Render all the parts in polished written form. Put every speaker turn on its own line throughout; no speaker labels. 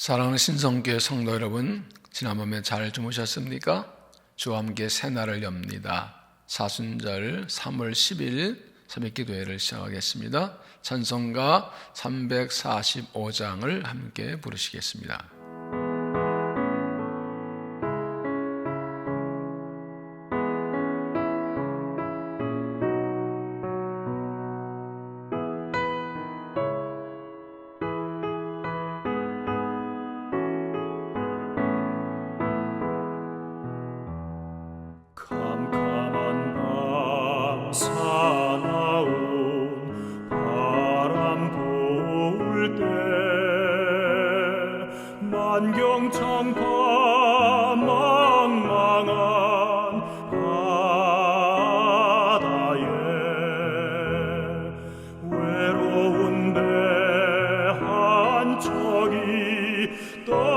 사랑하는 신성교회 성도 여러분, 지난밤에 잘 주무셨습니까? 주와 함께 새날을 엽니다. 사순절 3월 10일 새벽기도회를 시작하겠습니다. 찬송가 345장을 함께 부르시겠습니다.
사나운 바람 부을 때 만경창파 망망한 바다에 외로운 배 한 척이 떠나가니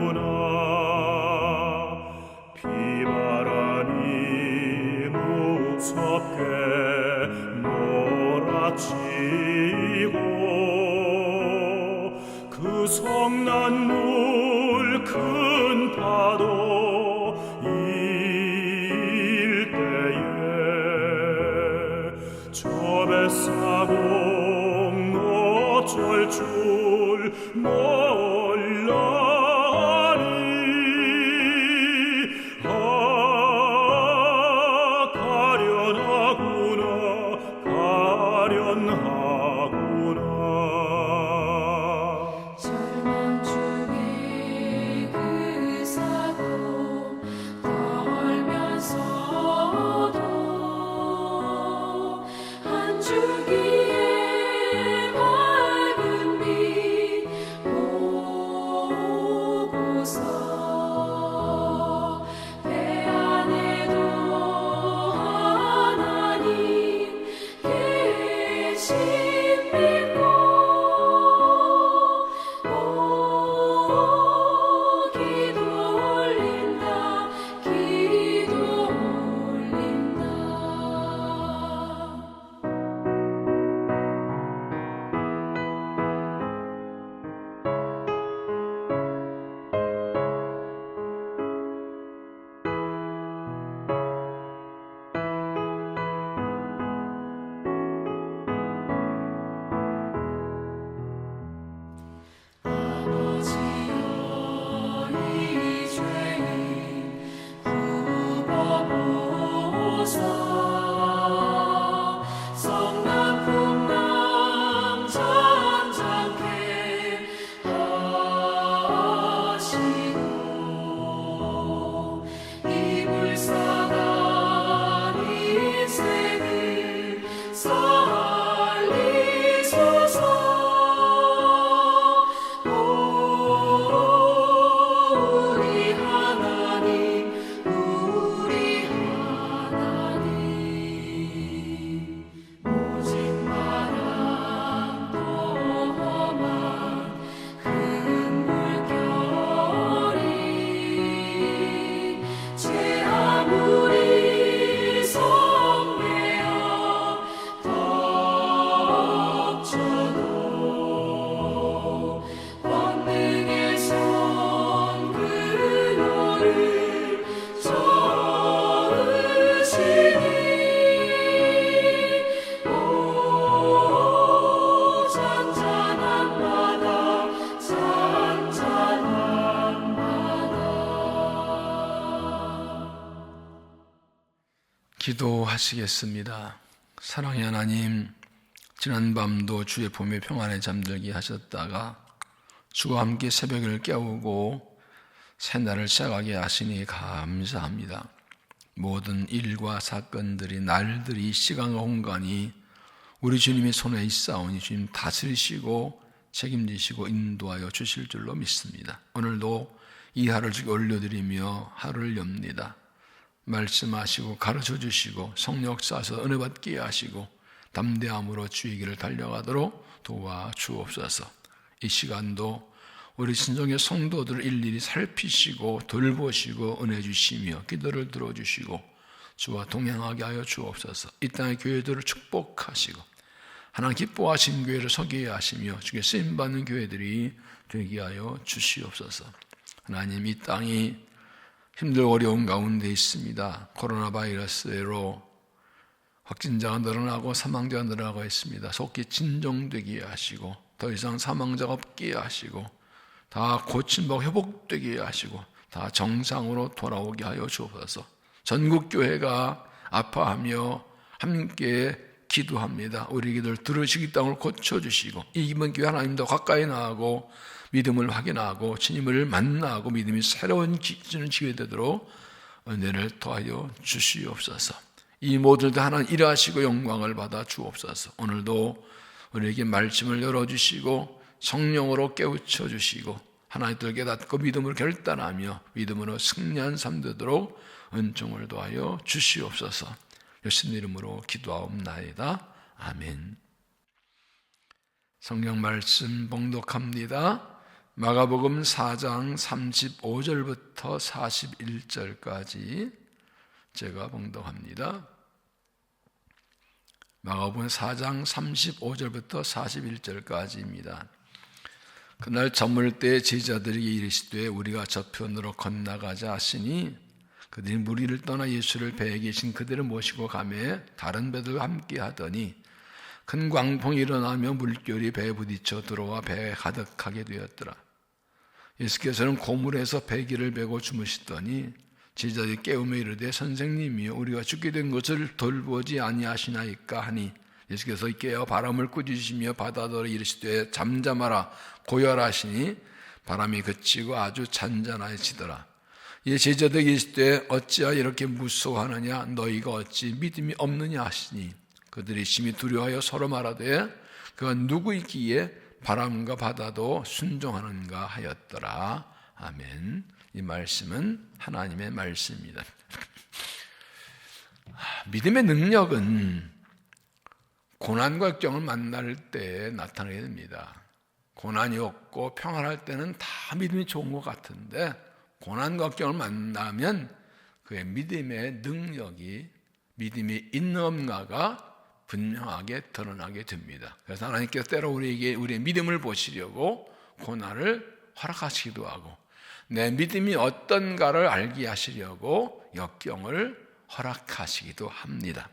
위태하구나. 비바람이 무섭게 몰아치고 그 성난물 큰 파도 일 때에 저 뱃사공 어쩔 줄 몰라니 가련하구나.
절망 중에 그 사고 떨면서도 한 줄기의 밝은 빛 보고서 배 안에도 하나님 계신 믿고 기도 올린다. 아버지여 이 죄인 굽어보사 성난 풍랑 잔잔케 하시고 이 불쌍한 인생을 살리소서. 우리 하나님 오직 바람도 험한 큰 물결이 제 아무리 성내어 덮쳐도 권능의 손 그녀를 저으시니 오 잔잔한 바다.
기도하시겠습니다. 사랑의 하나님, 지난 밤도 주의 봄의 평안에 잠들게 하셨다가 주와 함께 새벽을 깨우고 새날을 시작하게 하시니 감사합니다. 모든 일과 사건들이, 날들이, 시간과 공간이 우리 주님의 손에 있사오니 주님 다스리시고 책임지시고 인도하여 주실 줄로 믿습니다. 오늘도 이 하루를 주께 올려드리며 하루를 엽니다. 말씀하시고 가르쳐 주시고 성령 역사하셔서 은혜 받게 하시고 담대함으로 주의 길을 달려가도록 도와주옵소서. 이 시간도 우리 신정의 성도들을 일일이 살피시고 돌보시고 은혜 주시며 기도를 들어주시고 주와 동행하게 하여 주옵소서. 이 땅의 교회들을 축복하시고 하나님 기뻐하신 교회를 서게 하시며 주께 쓰임받는 교회들이 되게 하여 주시옵소서. 하나님, 이 땅이 힘들고 어려운 가운데 있습니다. 코로나 바이러스로 확진자가 늘어나고 사망자가 늘어나고 있습니다. 속히 진정되게 하시고 더 이상 사망자가 없게 하시고 다 고침받고 회복되게 하시고 다 정상으로 돌아오게 하여 주옵소서. 전국 교회가 아파하며 함께 기도합니다. 우리 기도를 들으시기 땅을 고쳐주시고 이번 기회 하나님도 가까이 나가고 믿음을 확인하고 주님을 만나고 믿음이 새로운 기회 되도록 은혜를 더하여 주시옵소서. 이 모두도 하나님 일하시고 영광을 받아 주옵소서. 오늘도 우리에게 말씀을 열어주시고 성령으로 깨우쳐 주시고 하나님을 깨닫고 믿음으로 결단하며 믿음으로 승리한 삶 되도록 은총을 더하여 주시옵소서. 예수님 이름으로 기도하옵나이다. 아멘. 성경 말씀 봉독합니다. 마가복음 4장 35절부터 41절까지 제가 봉독합니다. 마가복음 4장 35절부터 41절까지입니다. 그날 저물 때 제자들이 이르시되 우리가 저편으로 건너가자 하시니 그들이 무리를 떠나 예수를 배에 계신 그들을 모시고 가매 다른 배들과 함께 하더니 큰 광풍이 일어나며 물결이 배에 부딪혀 들어와 배에 가득하게 되었더라. 예수께서는 고물에서 배기를 메고 주무시더니 제자들이 깨우며 이르되 선생님이여 우리가 죽게 된 것을 돌보지 아니하시나이까 하니 예수께서 깨어 바람을 꾸짖으시며 바다더러 이르시되 잠잠하라 고열하시니 바람이 그치고 아주 잔잔해지더라. 이 제자들이 이르시되 어찌하여 이렇게 무서워하느냐 너희가 어찌 믿음이 없느냐 하시니 그들이 심히 두려워하여 서로 말하되 그가 누구이기에 바람과 바다도 순종하는가 하였더라. 아멘. 이 말씀은 하나님의 말씀입니다. 믿음의 능력은 고난과 역경을 만날 때 나타나게 됩니다. 고난이 없고 평안할 때는 다 믿음이 좋은 것 같은데 고난과 역경을 만나면 그의 믿음의 능력이 믿음이 있는가가 분명하게 드러나게 됩니다. 그래서 하나님께서 때로 우리에게 우리의 믿음을 보시려고 고난을 허락하시기도 하고 내 믿음이 어떤가를 알게 하시려고 역경을 허락하시기도 합니다.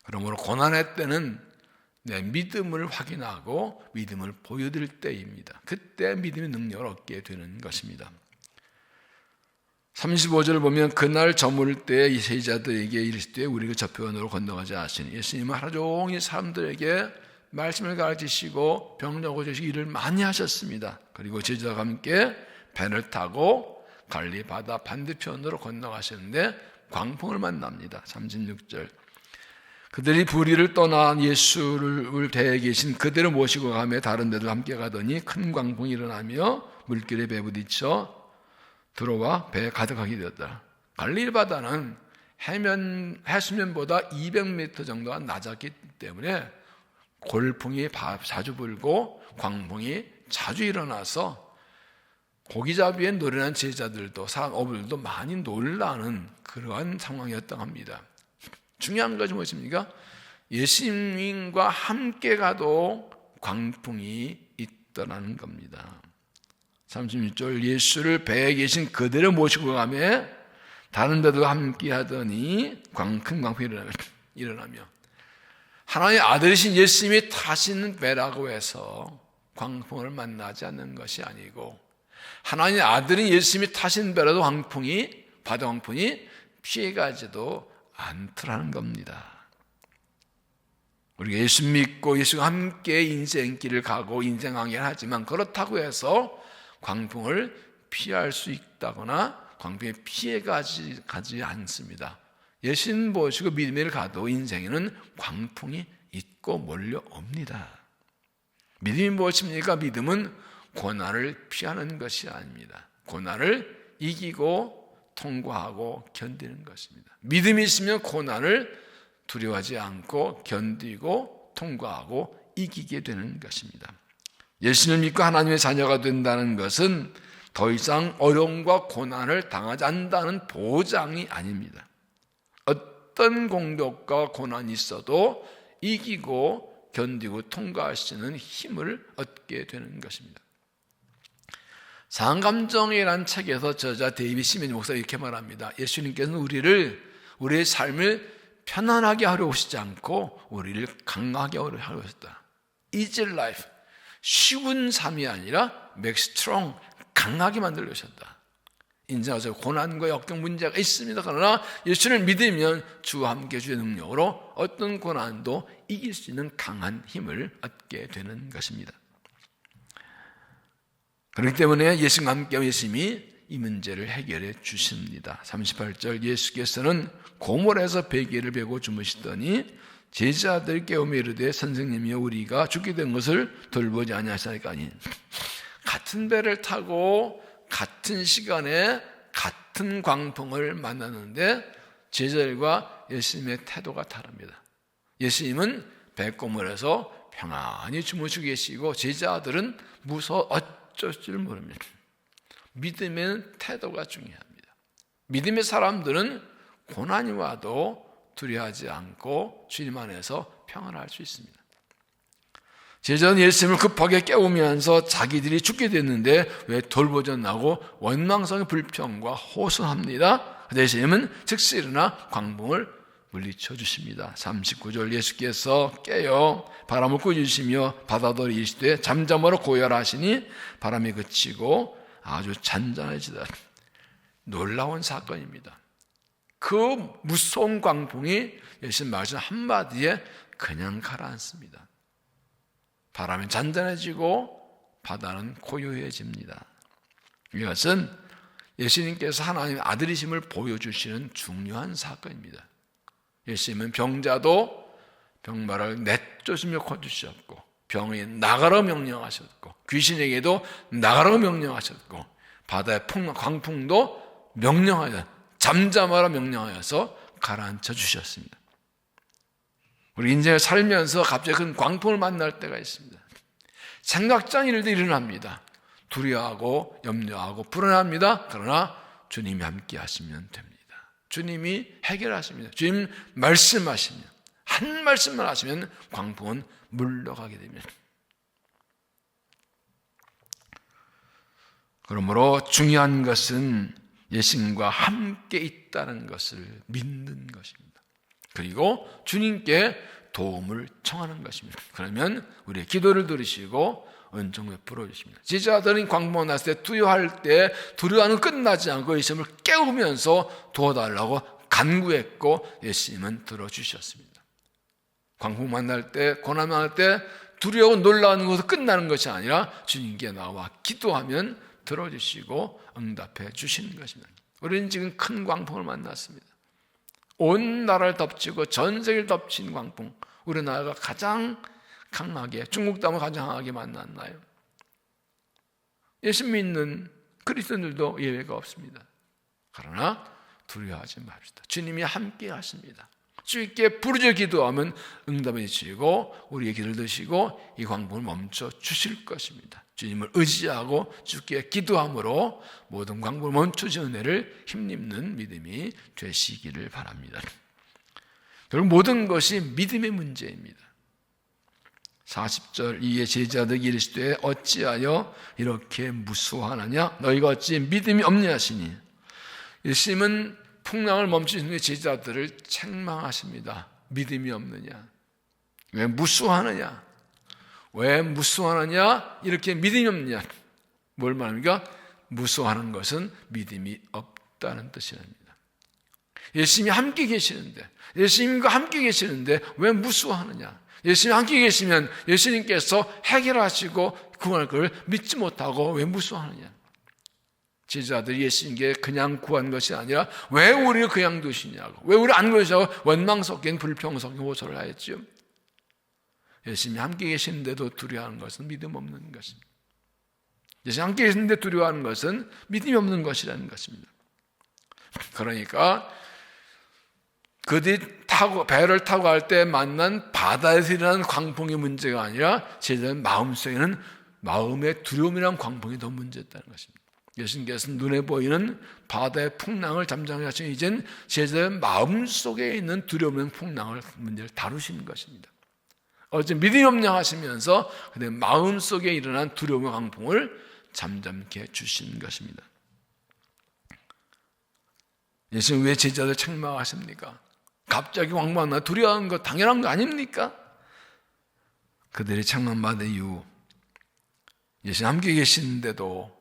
그러므로 고난의 때는 내 믿음을 확인하고 믿음을 보여드릴 때입니다. 그때 믿음의 능력을 얻게 되는 것입니다. 35절을 보면 그날 저물 때 이 제자들에게 이르시되 우리가 저편으로 건너가자 하시니 예수님은 하루 종일 사람들에게 말씀을 가르치시고 병력 고치시고 일을 많이 하셨습니다. 그리고 제자들과 함께 배를 타고 갈릴리 바다 반대편으로 건너가셨는데 광풍을 만납니다. 36절 그들이 부리를 떠나 예수를 배에 계신 그대로 모시고 가며 다른 데도 함께 가더니 큰 광풍이 일어나며 물결에 배 부딪혀 들어와 배에 가득하게 되었다. 갈릴리 바다는 해수면보다 200m 정도가 낮았기 때문에 골풍이 자주 불고 광풍이 자주 일어나서 고기잡이에 노련한 제자들도 어부들도 많이 놀라는 그러한 상황이었다고 합니다. 중요한 것이 무엇입니까? 예수님과 함께 가도 광풍이 있더라는 겁니다. 36절 예수를 배에 계신 그대로 모시고 가며 다른 데도 함께 하더니 큰 광풍이 일어나며 하나님의 아들이신 예수님이 타시는 배라고 해서 광풍을 만나지 않는 것이 아니고 하나님의 아들인 예수님이 타신 배라도 바다 광풍이 피해가지도 않더라는 겁니다. 우리가 예수 믿고 예수와 함께 인생길을 가고 인생항해를 하지만 그렇다고 해서 광풍을 피할 수 있다거나 광풍에 피해가지 않습니다. 예수님 보시고 믿음을 가도 인생에는 광풍이 있고 몰려옵니다. 믿음이 무엇입니까? 믿음은 고난을 피하는 것이 아닙니다. 고난을 이기고 통과하고 견디는 것입니다. 믿음이 있으면 고난을 두려워하지 않고 견디고 통과하고 이기게 되는 것입니다. 예수님을 믿고 하나님의 자녀가 된다는 것은 더 이상 어려움과 고난을 당하지 않는다는 보장이 아닙니다. 어떤 공격과 고난이 있어도 이기고 견디고 통과할 수 있는 힘을 얻게 되는 것입니다. 상감정이라는 책에서 저자 데이비드 시메니 목사가 이렇게 말합니다. 예수님께서는 우리의 삶을 편안하게 하려 오시지 않고 우리를 강하게 하려 오셨다. Easy life, 쉬운 삶이 아니라 make strong, 강하게 만들려 오셨다. 인생에서 고난과 역경 문제가 있습니다. 그러나 예수를 믿으면 주와 함께 주의 능력으로 어떤 고난도 이길 수 있는 강한 힘을 얻게 되는 것입니다. 그렇기 때문에 예수님과 함께 예수님이 이 문제를 해결해 주십니다. 38절 예수께서는 고물에서 베개를 베고 주무시더니 제자들 깨우며 이르되 선생님이여 우리가 죽게 된 것을 돌보지 아니하시나이까니. 같은 배를 타고 같은 시간에 같은 광풍을 만나는데 제자들과 예수님의 태도가 다릅니다. 예수님은 배고물에서 평안히 주무시고 계시고 제자들은 무서워 어쩔 줄 모릅니다. 믿음에는 태도가 중요합니다. 믿음의 사람들은 고난이 와도 두려워하지 않고 주님 안에서 평안할 수 있습니다. 제자는 예수님을 급하게 깨우면서 자기들이 죽게 됐는데 왜 돌보지 않고 원망성의 불평과 호소합니다. 예수님은 즉시 일어나 광풍을 물리쳐 주십니다. 39절 예수께서 깨어 바람을 꾸짖으시며 바다도 이르시되 잠잠하라 고열하시니 바람이 그치고 아주 잔잔해지다. 놀라운 사건입니다. 그 무서운 광풍이 예수님 말씀 한마디에 그냥 가라앉습니다. 바람이 잔잔해지고 바다는 고요해집니다. 이것은 예수님께서 하나님의 아들이심을 보여주시는 중요한 사건입니다. 예수님은 병자도 병마를 내쫓으며 고쳐주셨고 병이 나가라고 명령하셨고 귀신에게도 나가라고 명령하셨고 바다의 광풍도 명령하여 잠잠하라 명령하여서 가라앉혀 주셨습니다. 우리 인생을 살면서 갑자기 큰 광풍을 만날 때가 있습니다. 생각지 않은 일들이 일어납니다. 두려워하고 염려하고 불안합니다. 그러나 주님이 함께 하시면 됩니다. 주님이 해결하십니다. 주님 말씀하시면 한 말씀만 하시면 광풍은 물러가게 됩니다. 그러므로 중요한 것은 예수님과 함께 있다는 것을 믿는 것입니다. 그리고 주님께 도움을 청하는 것입니다. 그러면 우리의 기도를 들으시고 은총 베풀어 주십니다. 제자들은 광풍이 났을 때 두려워할 때 두려워는 끝나지 않고 예수님을 깨우면서 도와달라고 간구했고 예수님은 들어주셨습니다. 광풍 만날 때 고난 만날 때 두려워 놀라는 것으로 끝나는 것이 아니라 주님께 나와 기도하면 들어주시고 응답해 주시는 것입니다. 우리는 지금 큰 광풍을 만났습니다. 온 나라를 덮치고 전 세계를 덮친 광풍, 우리나라가 가장 강하게, 중국도 아마 가장 강하게 만났나요? 예수 믿는 그리스도인들도 예외가 없습니다. 그러나 두려워하지 맙시다. 주님이 함께 하십니다. 주님께 부르짖어 기도하면 응답해 주시고 우리의 기도를 드시고 이 광풍을 멈춰 주실 것입니다. 주님을 의지하고 주께 기도함으로 모든 광풍을 멈춰 주시는 은혜를 힘입는 믿음이 되시기를 바랍니다. 결국 모든 것이 믿음의 문제입니다. 40절 이에 제자들이 이르시되 어찌하여 이렇게 무수하느냐 너희가 어찌 믿음이 없냐 하시니 예수님은 풍랑을 멈추신 제자들을 책망하십니다. 믿음이 없느냐? 왜 무수하느냐? 왜 무수하느냐? 이렇게 믿음이 없느냐? 뭘 말합니까? 무수하는 것은 믿음이 없다는 뜻입니다. 예수님이 함께 계시는데 예수님과 함께 계시는데 왜 무수하느냐? 예수님 함께 계시면 예수님께서 해결하시고 구원할 걸 믿지 못하고 왜 무수하느냐? 제자들이 예수님께 그냥 구한 것이 아니라 왜 우리를 그냥 두시냐고, 왜 우리를 안 구하시냐고 원망 섞인 불평 섞인 호소를 하였죠. 예수님이 함께 계시는데도 두려워하는 것은 믿음 없는 것입니다. 예수님 함께 계시는데 두려워하는 것은 믿음이 없는 것이라는 것입니다. 그러니까 그들이 배를 타고 갈 때 만난 바다에서 일어난 광풍의 문제가 아니라 제자들 마음속에는 마음의 두려움이란 광풍이 더 문제였다는 것입니다. 예수님께서는 눈에 보이는 바다의 풍랑을 잠잠히 하시니 이젠 제자의 마음속에 있는 두려움의 풍랑을 문제를 다루시는 것입니다. 어제 믿음이 없냐 하시면서 그의 마음속에 일어난 두려움의 광풍을 잠잠케 해주시는 것입니다. 예수님 왜 제자들 책망하십니까? 갑자기 광풍나 두려워하는 거 당연한 거 아닙니까? 그들이 책망받은 이유, 예수님 함께 계시는데도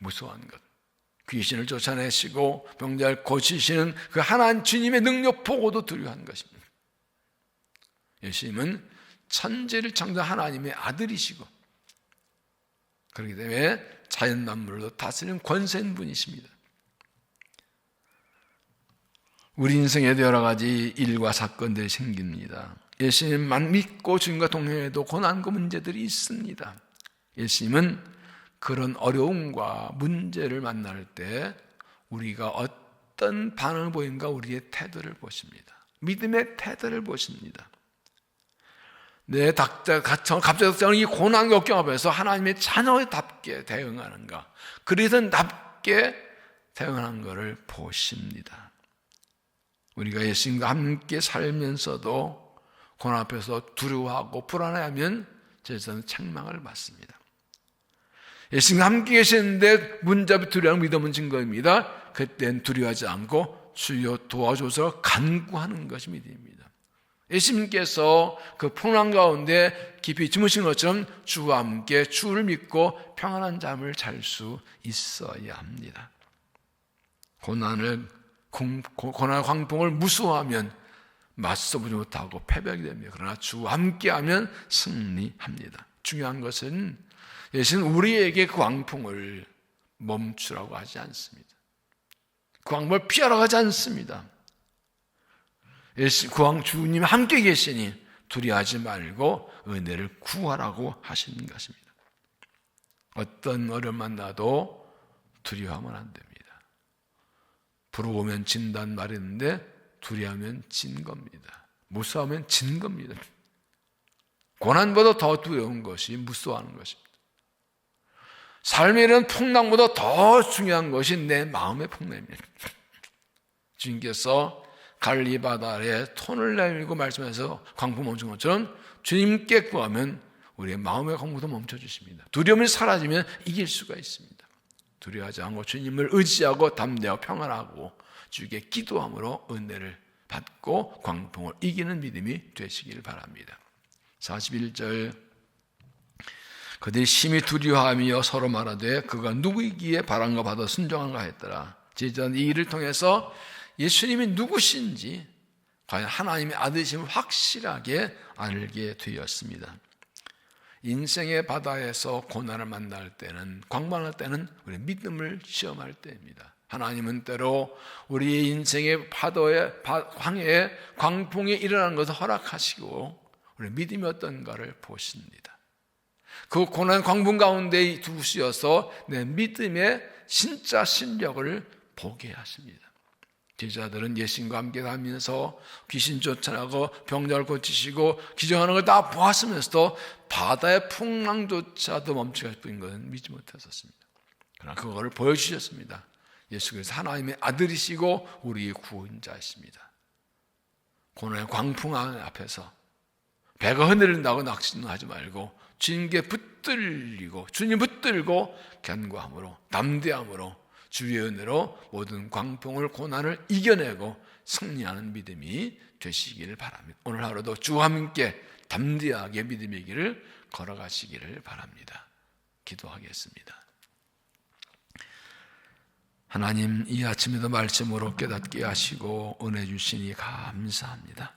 무서워하는 것, 귀신을 쫓아내시고 병자를 고치시는 그 하나님 주님의 능력 보고도 두려워하는 것입니다. 예수님은 천지를 창조한 하나님의 아들이시고 그렇기 때문에 자연 만물을 다스리는 권세인 분이십니다. 우리 인생에도 여러 가지 일과 사건들이 생깁니다. 예수님만 믿고 주님과 동행해도 고난과 문제들이 있습니다. 예수님은 그런 어려움과 문제를 만날 때 우리가 어떤 반응을 보인가 우리의 태도를 보십니다. 믿음의 태도를 보십니다. 갑자기 이 고난 역경 앞에서 하나님의 자녀답게 대응하는가, 그리스도인답게 대응하는 것을 보십니다. 우리가 예수님과 함께 살면서도 고난 앞에서 두려워하고 불안해하면 제자는 책망을 받습니다. 예수님과 함께 계시는데 문잡이 두려워하는 믿음은 증거입니다. 그때는 두려워하지 않고 주여 도와줘서 간구하는 것이 믿음입니다. 예수님께서 그 풍랑 가운데 깊이 주무신 것처럼 주와 함께 주를 믿고 평안한 잠을 잘 수 있어야 합니다. 고난의 광풍을 무서워하면 맞서보지 못하고 패배하게 됩니다. 그러나 주와 함께하면 승리합니다. 중요한 것은 예수는 우리에게 그 광풍을 멈추라고 하지 않습니다. 그 광풍을 피하라고 하지 않습니다. 주님이 함께 계시니 두려워하지 말고 은혜를 구하라고 하시는 것입니다. 어떤 어려움 만나도 두려워하면 안 됩니다. 부러우면 진단 말했는데 두려워하면 진 겁니다. 무서워하면 진 겁니다. 고난보다 더 두려운 것이 무서워하는 것입니다. 삶에 이런 풍랑보다 더 중요한 것이 내 마음의 풍랑입니다. 주님께서 갈릴리 바다 아래 손을 내밀고 말씀해서 광풍 멈춘 것처럼 주님께 구하면 우리의 마음의 광풍도 멈춰주십니다. 두려움이 사라지면 이길 수가 있습니다. 두려워하지 않고 주님을 의지하고 담대하고 평안하고 주께 기도함으로 은혜를 받고 광풍을 이기는 믿음이 되시길 바랍니다. 41절, 그들이 심히 두려워하며 서로 말하되 그가 누구이기에 바람과 바다 순종한가 했더라. 제자는 이 일을 통해서 예수님이 누구신지 과연 하나님의 아들이심을 확실하게 알게 되었습니다. 인생의 바다에서 고난을 만날 때는, 광만할 때는 우리 믿음을 시험할 때입니다. 하나님은 때로 우리의 인생의 파도의 황해에 광풍이 일어나는 것을 허락하시고 우리 믿음이 어떤가를 보십니다. 그 고난 광풍 가운데 두시어서 내 믿음의 진짜 실력을 보게 하십니다. 제자들은 예수님과 함께 다니면서 귀신 쫓아나고 병자를 고치시고 기정하는 걸 다 보았으면서도 바다의 풍랑조차도 멈추게 하신 것은 믿지 못했었습니다. 그러나 그거를 보여주셨습니다. 예수께서 하나님의 아들이시고 우리의 구원자이십니다. 고난의 광풍 앞에서 배가 흔들린다고 낙심하지 말고 주님께 붙들리고 주님 붙들고 견고함으로 담대함으로 주의 은혜로 모든 광풍을 고난을 이겨내고 승리하는 믿음이 되시기를 바랍니다. 오늘 하루도 주와 함께 담대하게 믿음의 길을 걸어가시기를 바랍니다. 기도하겠습니다. 하나님, 이 아침에도 말씀으로 깨닫게 하시고 은혜 주시니 감사합니다.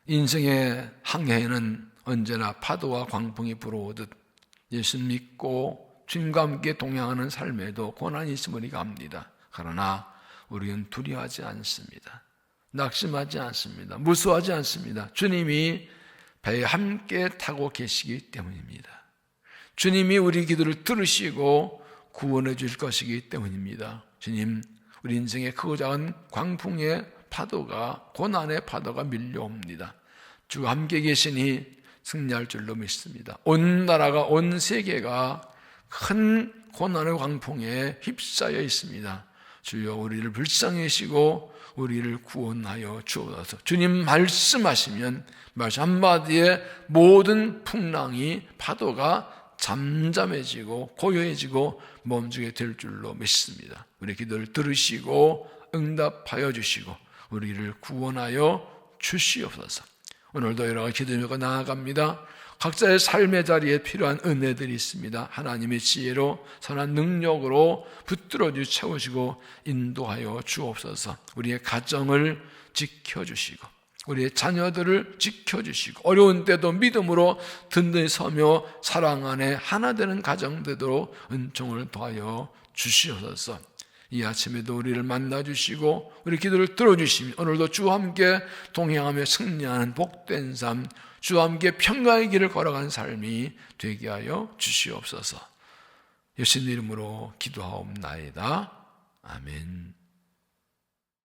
인생의 항해에는 언제나 파도와 광풍이 불어오듯 예수 믿고 주님과 함께 동행하는 삶에도 고난이 있음을 우리가 압니다. 그러나 우리는 두려워하지 않습니다. 낙심하지 않습니다. 무서워하지 않습니다. 주님이 배에 함께 타고 계시기 때문입니다. 주님이 우리 기도를 들으시고 구원해 주실 것이기 때문입니다. 주님, 우리 인생의 크고 작은 광풍의 파도가, 고난의 파도가 밀려옵니다. 주와 함께 계시니 승리할 줄로 믿습니다. 온 나라가, 온 세계가 큰 고난의 광풍에 휩싸여 있습니다. 주여 우리를 불쌍히 여시고 우리를 구원하여 주옵소서. 주님 말씀하시면 말씀 한마디에 모든 풍랑이 파도가 잠잠해지고 고요해지고 멈추게 될 줄로 믿습니다. 우리 기도를 들으시고 응답하여 주시고 우리를 구원하여 주시옵소서. 오늘도 여러 가지 기도하며 나아갑니다. 각자의 삶의 자리에 필요한 은혜들이 있습니다. 하나님의 지혜로 선한 능력으로 붙들어 채우시고 인도하여 주옵소서. 우리의 가정을 지켜주시고 우리의 자녀들을 지켜주시고 어려운 때도 믿음으로 든든히 서며 사랑 안에 하나 되는 가정 되도록 은총을 더하여 주시옵소서. 이 아침에도 우리를 만나주시고 우리 기도를 들어주시며 오늘도 주와 함께 동행하며 승리하는 복된 삶, 주와 함께 평강의 길을 걸어간 삶이 되게 하여 주시옵소서. 예수님 이름으로 기도하옵나이다. 아멘.